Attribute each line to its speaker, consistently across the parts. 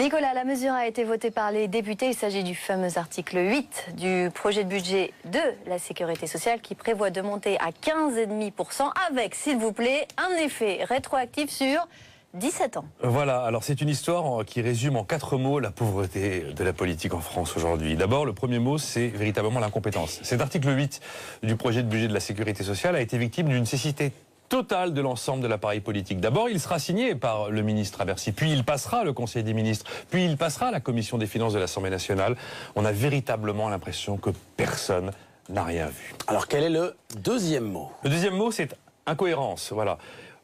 Speaker 1: Nicolas, la mesure a été votée par les députés. Il s'agit du fameux article 8 du projet de budget de la Sécurité sociale qui prévoit de monter à 15,5% avec, s'il vous plaît, un effet rétroactif sur 17 ans.
Speaker 2: Voilà, alors c'est une histoire qui résume en 4 mots la pauvreté de la politique en France aujourd'hui. D'abord, le premier mot, c'est véritablement l'incompétence. Cet article 8 du projet de budget de la Sécurité sociale a été victime d'une cécité totale de l'ensemble de l'appareil politique. D'abord, il sera signé par le ministre à Bercy, puis il passera le Conseil des ministres, puis il passera à la Commission des finances de l'Assemblée nationale. On a véritablement l'impression que personne n'a rien vu.
Speaker 3: Alors quel est le deuxième mot?
Speaker 2: Le deuxième mot, c'est incohérence. Voilà.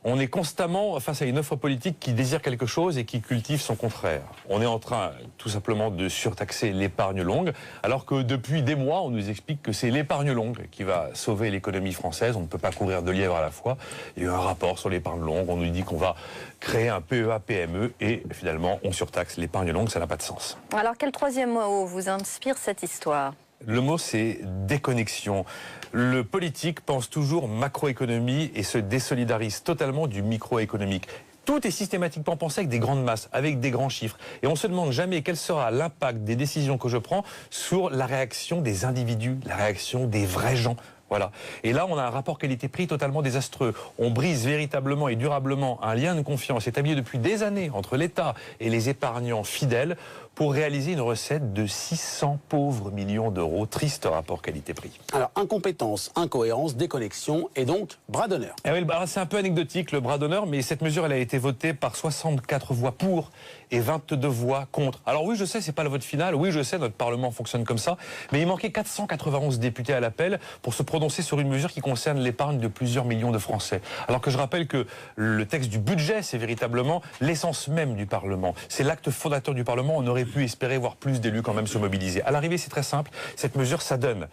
Speaker 2: On est constamment face à une offre politique qui désire quelque chose et qui cultive son contraire. On est en train, tout simplement, de surtaxer l'épargne longue, alors que depuis des mois, on nous explique que c'est l'épargne longue qui va sauver l'économie française. On ne peut pas courir 2 lièvres à la fois. Il y a eu un rapport sur l'épargne longue. On nous dit qu'on va créer un PEA-PME et finalement, on surtaxe l'épargne longue. Ça n'a pas de sens.
Speaker 1: Alors, quel troisième mot vous inspire cette histoire ?
Speaker 2: Le mot, c'est déconnexion. Le politique pense toujours macroéconomie et se désolidarise totalement du microéconomique. Tout est systématiquement pensé avec des grandes masses, avec des grands chiffres. Et on ne se demande jamais quel sera l'impact des décisions que je prends sur la réaction des individus, la réaction des vrais gens. Voilà. Et là, on a un rapport qualité-prix totalement désastreux. On brise véritablement et durablement un lien de confiance établi depuis des années entre l'État et les épargnants fidèles pour réaliser une recette de 600 pauvres millions d'euros. Triste rapport qualité-prix.
Speaker 3: Alors, incompétence, incohérence, déconnexion et donc bras d'honneur.
Speaker 2: Eh oui, c'est un peu anecdotique le bras d'honneur, mais cette mesure elle a été votée par 64 voix pour et 22 voix contre. Alors oui, je sais, c'est pas le vote final, oui, je sais, notre Parlement fonctionne comme ça, mais il manquait 491 députés à l'appel pour se prononcer sur une mesure qui concerne l'épargne de plusieurs millions de Français. Alors que je rappelle que le texte du budget, c'est véritablement l'essence même du Parlement. C'est l'acte fondateur du Parlement, on aurait pu espérer voir plus d'élus quand même se mobiliser. À l'arrivée, c'est très simple, cette mesure, ça donne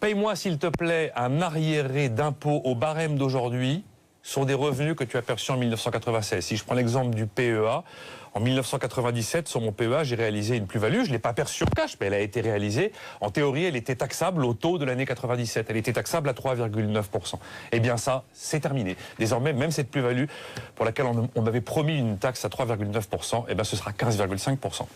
Speaker 2: paye-moi s'il te plaît un arriéré d'impôt au barème d'aujourd'hui sur des revenus que tu as perçus en 1996. Si je prends l'exemple du PEA, en 1997, sur mon PEA, j'ai réalisé une plus-value. Je ne l'ai pas perçue en cash, mais elle a été réalisée. En théorie, elle était taxable au taux de l'année 97. Elle était taxable à 3,9%. Eh bien ça, c'est terminé. Désormais, même cette plus-value pour laquelle on avait promis une taxe à 3,9%, eh bien ce sera 15,5%.